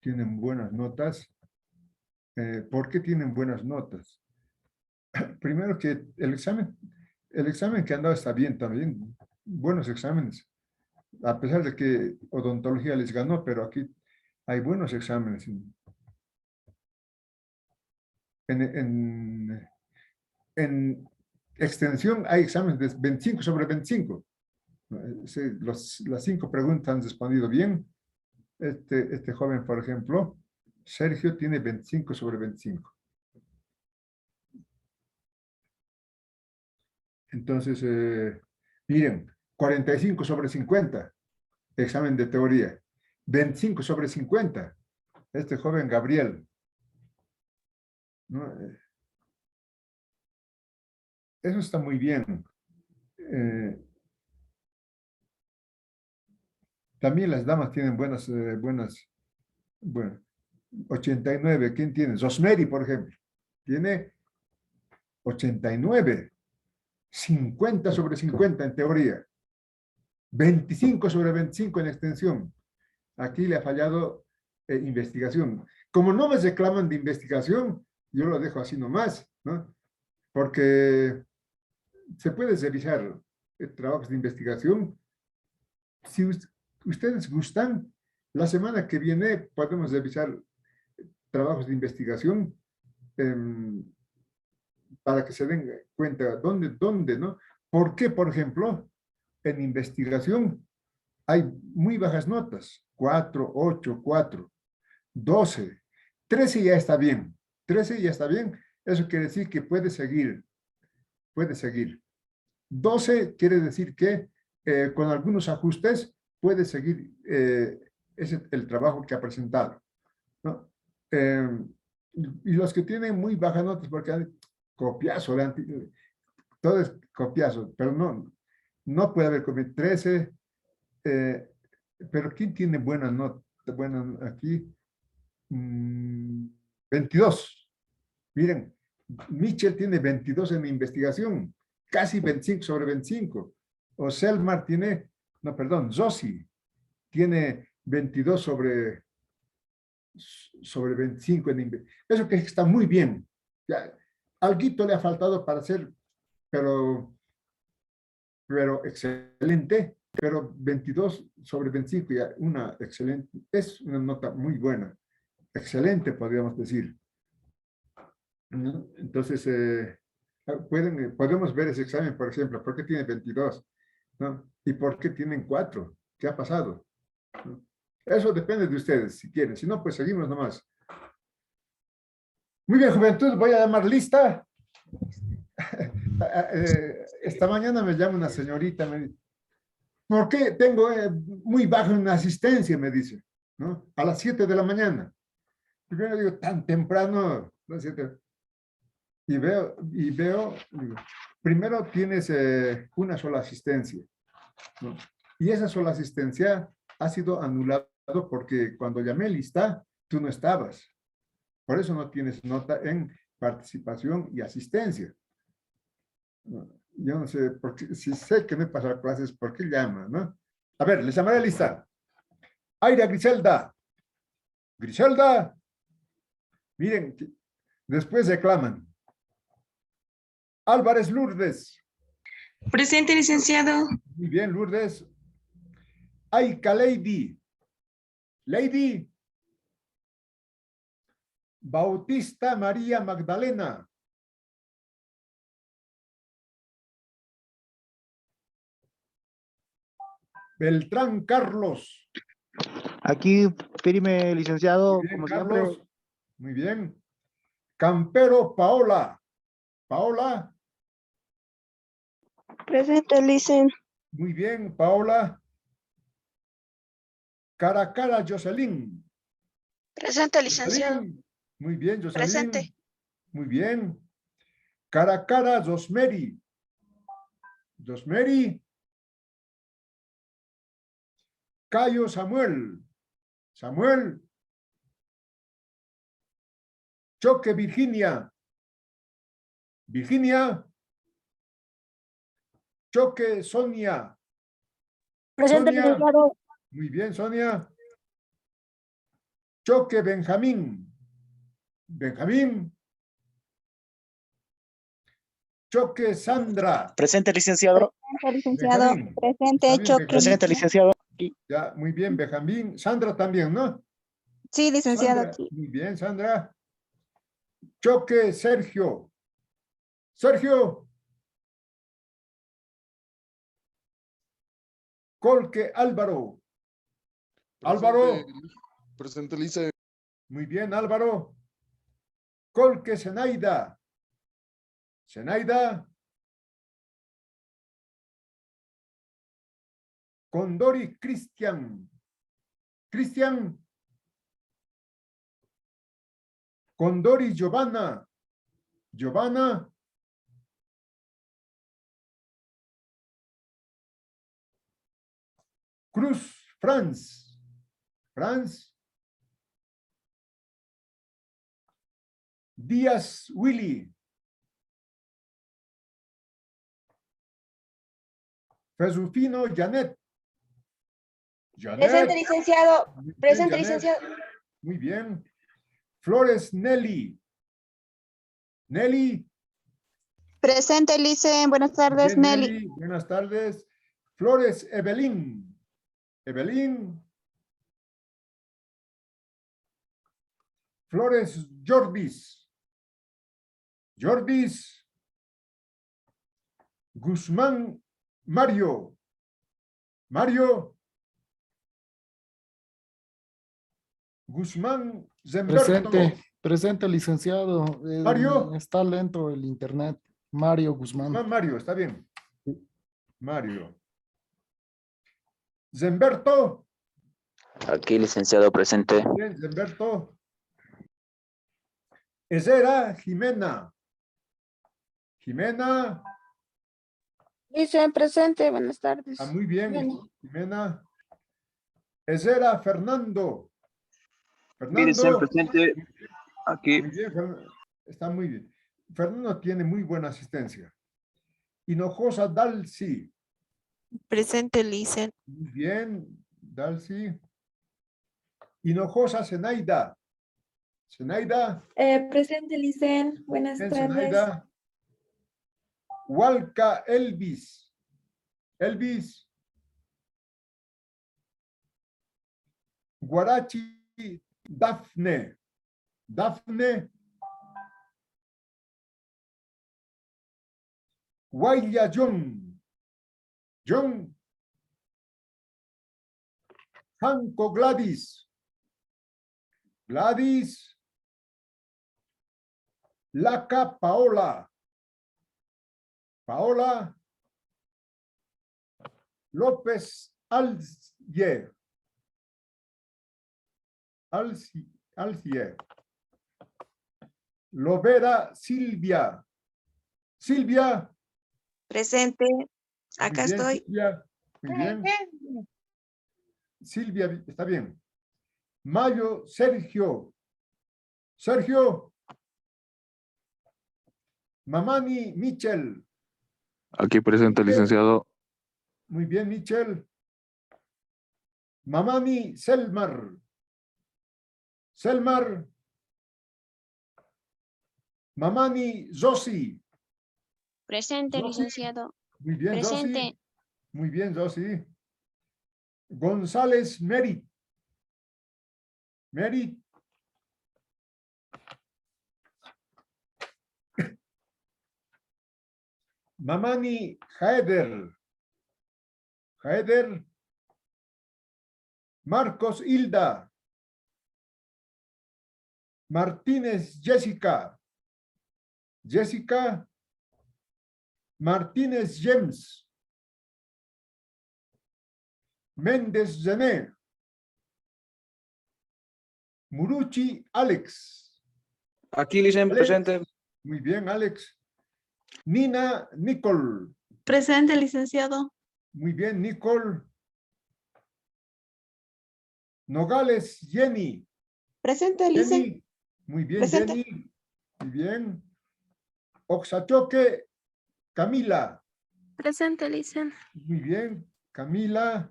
Speaker 1: Tienen buenas notas. ¿Por qué tienen buenas notas? Primero que el examen que han dado está bien también. Buenos exámenes. A pesar de que odontología les ganó, pero aquí hay buenos exámenes. En extensión hay exámenes de 25 sobre 25. Las 5 preguntas han respondido bien. Este joven, por ejemplo, Sergio, tiene 25 sobre 25. Entonces, miren, 45 sobre 50, examen de teoría. 25 sobre 50, este joven Gabriel. ¿No? Eso está muy bien. También las damas tienen buenas, bueno, 89. ¿Quién tiene? Rosmeri, por ejemplo, tiene 89. 50 sobre 50 en teoría. 25 sobre 25 en extensión. Aquí le ha fallado investigación. Como no me reclaman de investigación, yo lo dejo así nomás, ¿no? Porque se puede revisar trabajos de investigación. Si ustedes gustan, la semana que viene podemos revisar trabajos de investigación para que se den cuenta dónde, ¿no? ¿Por qué, por ejemplo, en investigación hay muy bajas notas? 4, 8, 4, 12, 13 ya está bien. 13 ya está bien. Eso quiere decir que puede seguir. Puede seguir. 12 quiere decir que con algunos ajustes puede seguir el trabajo que ha presentado, ¿no? Y los que tienen muy bajas notas, porque han copiazo, todo es copiazo, pero no puede haber copiado 13, pero ¿quién tiene buena nota? Buena aquí, 22. Miren, Mitchell tiene 22 en investigación, casi 25 sobre 25. O Selmar tiene, no, perdón, Zossi tiene 22 sobre 25 en investigación. Eso que está muy bien. Ya, alguito le ha faltado para hacer, pero excelente, pero 22 sobre 25, ya una excelente, es una nota muy buena, excelente podríamos decir, ¿no? Entonces, podemos ver ese examen, por ejemplo, ¿por qué tiene 22? ¿No? ¿Y por qué tienen 4? ¿Qué ha pasado? ¿No? Eso depende de ustedes, si quieren, si no, pues seguimos nomás. Muy bien, juventud, voy a llamar lista. Esta mañana me llama una señorita, me dice, ¿por qué tengo muy baja una asistencia? Me dice, ¿no? A las 7 de la mañana. Primero digo, tan temprano, ¿no? Y veo, digo, primero tienes una sola asistencia, ¿no? Y esa sola asistencia ha sido anulada porque cuando llamé lista, tú no estabas. Por eso no tienes nota en participación y asistencia. Yo no sé, porque si sé que no he pasado clases, ¿por qué llama, no? A ver, les llamaré a lista. Aira Griselda. Griselda. Miren, después reclaman. Álvarez Lourdes.
Speaker 3: Presente, licenciado.
Speaker 1: Muy bien, Lourdes. Aika Lady. Lady. Bautista María Magdalena. Beltrán Carlos.
Speaker 4: Aquí, firme, licenciado,
Speaker 1: Muy bien,
Speaker 4: como
Speaker 1: Carlos.
Speaker 4: siempre.
Speaker 1: Muy bien. Campero Paola. Paola.
Speaker 4: Presente, Licen.
Speaker 1: Muy bien, Paola. Caracara Jocelyn.
Speaker 3: Presente, licenciado.
Speaker 1: Jocelyn. Muy bien, Jocelyn.
Speaker 3: Presente.
Speaker 1: Muy bien. Caracara Rosmary. Rosmary. Cayo Samuel. Samuel. Choque Virginia. Virginia. Choque Sonia.
Speaker 4: Presente,
Speaker 1: Sonia.
Speaker 4: licenciado.
Speaker 1: Muy bien, Sonia. Choque Benjamín. Benjamín. Choque Sandra.
Speaker 6: Presente, licenciado.
Speaker 4: Presente, licenciado.
Speaker 1: Benjamín.
Speaker 4: Presente,
Speaker 1: Está bien,
Speaker 4: Choque.
Speaker 6: Presente, licenciado.
Speaker 1: Ya, muy bien, Benjamín. Sandra también, ¿no?
Speaker 4: Sí, licenciado,
Speaker 1: Sandra.
Speaker 4: aquí.
Speaker 1: Muy bien, Sandra. Choque Sergio. Sergio. Colque Álvaro. Álvaro.
Speaker 5: Presente, Lice.
Speaker 1: Muy bien, Álvaro. Colque Zenaida. Zenaida. Condori Cristian. Cristian. Condori Giovanna. Giovanna. Cruz Franz. Franz. Díaz Willy. Fesufino Janet. Janet.
Speaker 4: licenciado.
Speaker 1: Muy bien, Janet. Muy bien. Flores Nelly. Nelly.
Speaker 4: Presente, Licen. Buenas tardes,
Speaker 1: Bien,
Speaker 4: Nelly.
Speaker 1: Buenas tardes. Flores Evelyn. Evelyn. Flores Jordis. Jordis. Guzmán Mario. Mario. Guzmán Zemberto.
Speaker 7: Presente, licenciado.
Speaker 1: Mario.
Speaker 7: Está lento el internet. Mario Guzmán.
Speaker 1: Guzmán Mario, está bien. Mario. Zemberto.
Speaker 6: Aquí, licenciado, presente.
Speaker 1: Bien, Zemberto. Ezera Jimena. Jimena.
Speaker 4: Licen, presente. Buenas tardes.
Speaker 1: Muy bien,
Speaker 4: Bien.
Speaker 1: Jimena. Ezera Fernando.
Speaker 6: Licen,
Speaker 1: Fernando.
Speaker 6: presente. Aquí.
Speaker 1: Muy bien, está muy bien. Fernando tiene muy buena asistencia. Hinojosa Dalsi.
Speaker 3: Presente, Licen.
Speaker 1: Muy bien, Dalsi. Hinojosa Zenaida. Zenaida.
Speaker 8: Presente, Licen. Buenas
Speaker 1: Bien,
Speaker 8: tardes.
Speaker 1: Zenaida. Hualca Elvis. Elvis. Guarachi Dafne. Dafne. Guaya John. John. Hanco Gladys. Gladys. Laca Paola. Paola. López Alcier. Alcier. Lovera Silvia. Silvia.
Speaker 3: Presente. Acá
Speaker 1: Muy bien,
Speaker 3: estoy.
Speaker 1: Silvia. Muy bien. Silvia, está bien. Mayo Sergio. Sergio. Mamani Michel.
Speaker 5: Aquí presente, licenciado.
Speaker 1: Muy bien, Michel. Mamani Selmar. Selmar. Mamani Zosi.
Speaker 4: Presente,
Speaker 1: Zosi.
Speaker 4: licenciado.
Speaker 1: Muy bien,
Speaker 4: Presente.
Speaker 1: Zosi. Muy bien, Zosi. González Merit. Merit. Mamani Haider. Haider. Marcos Hilda. Martínez Jessica. Jessica Martínez James. Méndez René. Muruchi Alex.
Speaker 6: Aquí, Licen,
Speaker 1: Alex.
Speaker 6: presente.
Speaker 1: Muy bien, Alex. Nina Nicole.
Speaker 8: Presente, licenciado.
Speaker 1: Muy bien, Nicole. Nogales Jenny.
Speaker 4: Presente,
Speaker 1: Jenny. Muy bien,
Speaker 4: Presente.
Speaker 1: Jenny. Muy bien. Oxachoque Camila.
Speaker 8: Presente, licen.
Speaker 1: Muy bien, Camila.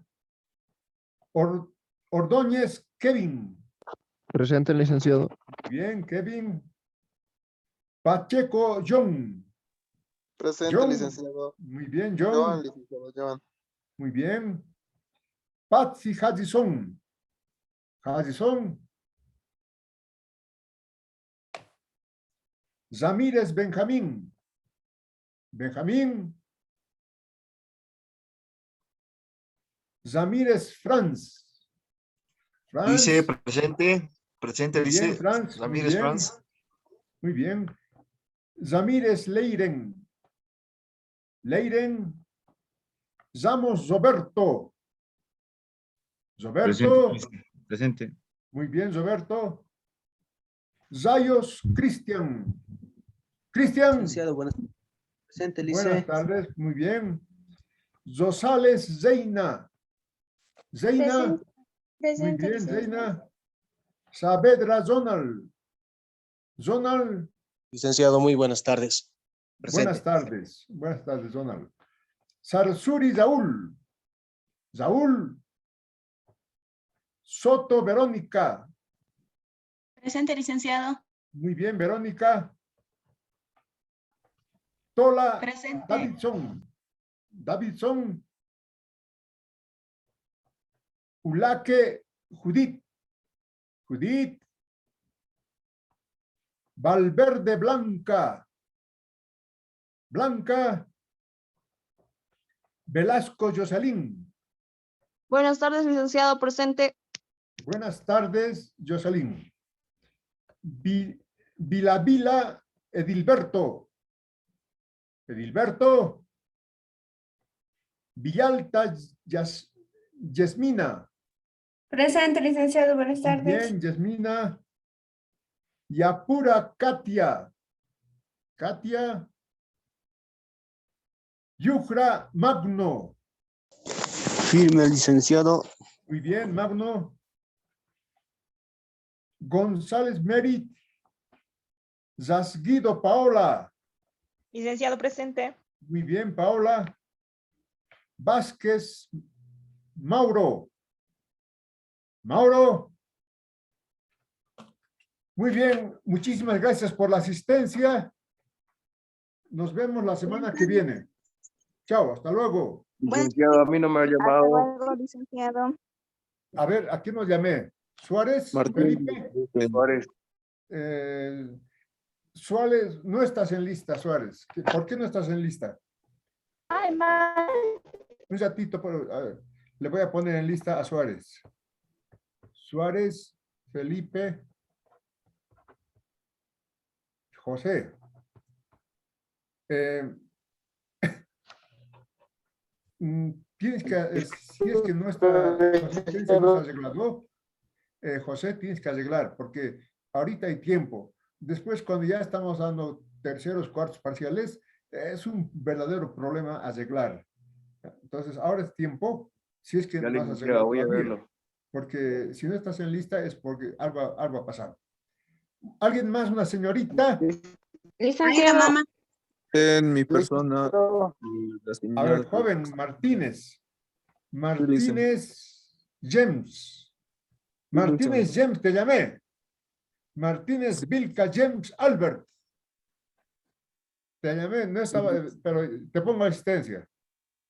Speaker 1: Ordóñez Kevin.
Speaker 9: Presente, licenciado.
Speaker 1: Bien, Kevin. Pacheco John.
Speaker 10: Presente,
Speaker 1: John.
Speaker 10: licenciado.
Speaker 1: Muy bien,
Speaker 10: Joan,
Speaker 1: John.
Speaker 10: licenciado Joan.
Speaker 1: Muy bien. Patsy Hudson. Hudson. Zamírez Benjamín. Benjamín. Zamírez Franz. Franz.
Speaker 11: Dice presente. Presente,
Speaker 1: Muy bien,
Speaker 11: dice
Speaker 1: Franz. Muy
Speaker 11: Ramírez
Speaker 1: bien.
Speaker 11: Franz.
Speaker 1: Muy bien. Zamírez Leiren. Leiren. Zamos Roberto. Roberto.
Speaker 11: Presente.
Speaker 1: Muy bien, Roberto. Zayos Cristian. Cristian.
Speaker 2: Licenciado, buenas tardes. Presente,
Speaker 1: Buenas
Speaker 2: Lice.
Speaker 1: tardes, muy bien. Rosales Zeina. Zeina. Muy
Speaker 4: Presente,
Speaker 1: bien,
Speaker 4: licenciado.
Speaker 1: Zeina. Saavedra Zonal. Zonal.
Speaker 11: Licenciado, muy buenas tardes.
Speaker 1: Buenas tardes. Buenas tardes, Zonal. Sarsuri Zaúl. Zaúl. Soto Verónica.
Speaker 8: Presente, licenciado.
Speaker 1: Muy bien, Verónica. Tola
Speaker 8: Presente.
Speaker 1: Davidson. Davidson. Ulaque Judith. Judith. Valverde Blanca. Blanca. Velasco Jocelyn.
Speaker 4: Buenas tardes, licenciado. Presente.
Speaker 1: Buenas tardes, Jocelyn. Vila Edilberto. Edilberto. Villalta Yasmina.
Speaker 8: Presente, licenciado. Buenas
Speaker 1: Muy
Speaker 8: tardes.
Speaker 1: bien, Yasmina. Yapura Katia. Katia. Yujra Magno.
Speaker 9: Firme, licenciado.
Speaker 1: Muy bien, Magno. González Merit. Zasguido Paola.
Speaker 3: Licenciado presente.
Speaker 1: Muy bien, Paola. Vázquez Mauro. Mauro. Muy bien, muchísimas gracias por la asistencia. Nos vemos la semana que viene. Chao, hasta luego.
Speaker 6: Licenciado, a mí no me ha
Speaker 4: Hasta
Speaker 6: llamado.
Speaker 4: luego, licenciado.
Speaker 1: A ver, ¿a quién nos llamé? ¿Suárez?
Speaker 6: Martín.
Speaker 1: ¿Felipe?
Speaker 6: Suárez.
Speaker 1: Suárez, no estás en lista, Suárez. ¿Por qué no estás en lista?
Speaker 4: Ay, ma.
Speaker 1: Un ratito, a ver, le voy a poner en lista a Suárez. Suárez, Felipe, José. Tienes que, si es que no está, José, si no está arreglado, José, tienes que arreglar, porque ahorita hay tiempo. Después, cuando ya estamos dando terceros, cuartos parciales, es un verdadero problema arreglar. Entonces, ahora es tiempo, si es que
Speaker 6: Ya,
Speaker 1: no has
Speaker 6: licenciado,
Speaker 1: arreglado
Speaker 6: voy a
Speaker 1: todavía,
Speaker 6: verlo.
Speaker 1: porque si no estás en lista es porque algo ha pasado. ¿Alguien más, una señorita?
Speaker 4: Licenciado.
Speaker 5: En mi persona,
Speaker 1: A ver, joven Martínez. Martínez James. Martínez James, te llamé. Martínez Vilca James Albert. Te llamé, no estaba, pero te pongo asistencia.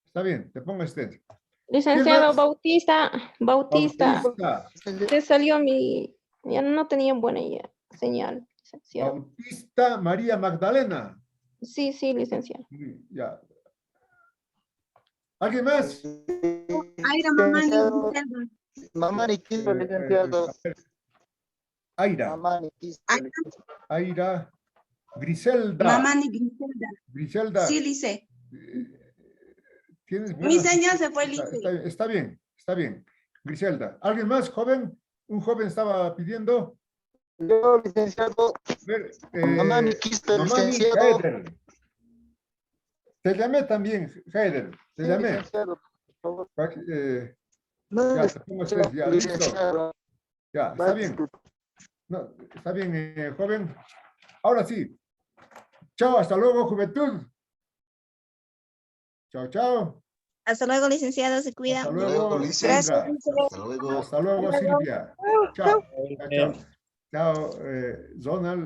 Speaker 1: Está bien, te pongo asistencia.
Speaker 4: Licenciado
Speaker 1: más?
Speaker 4: Bautista.
Speaker 1: Bautista.
Speaker 4: Se salió ya no tenía buena señal, licenciado.
Speaker 1: Bautista María Magdalena.
Speaker 4: Sí, licenciado.
Speaker 1: Ya. ¿Alguien más?
Speaker 4: Aira, mamá, licenciado.
Speaker 10: Mamá Niquito, licenciado.
Speaker 1: Aira.
Speaker 10: Mamá Niquito, licenciado.
Speaker 1: Aira. Griselda.
Speaker 8: Mamani Griselda.
Speaker 1: Griselda.
Speaker 8: Sí, Lice.
Speaker 1: ¿Tienes
Speaker 8: Mi
Speaker 1: buenas-
Speaker 8: señal se fue,
Speaker 1: Está,
Speaker 8: Lice.
Speaker 1: está bien, está bien. Griselda. ¿Alguien más, joven? Un joven estaba pidiendo.
Speaker 10: Yo, licenciado.
Speaker 1: A ver,
Speaker 10: Mamani Quispe,
Speaker 1: Mamani
Speaker 10: licenciado.
Speaker 1: Heider. Te llamé también, Heider. Te
Speaker 10: Sí,
Speaker 1: llamé.
Speaker 10: licenciado, por favor.
Speaker 1: Para que,
Speaker 10: No,
Speaker 1: ya, te pongo tres, ya, listo.
Speaker 10: licenciado.
Speaker 1: Ya, está bien. No, está bien, joven. Ahora sí. Chao, hasta luego, juventud. Chao, chao.
Speaker 3: Hasta luego, licenciado, se
Speaker 1: Hasta
Speaker 3: cuida.
Speaker 1: luego,
Speaker 11: Lice.
Speaker 3: Gracias,
Speaker 1: Sandra.
Speaker 3: licenciado.
Speaker 11: Hasta luego.
Speaker 1: Hasta luego, Silvia. Chao. Chao, chao. Chao, Zonal.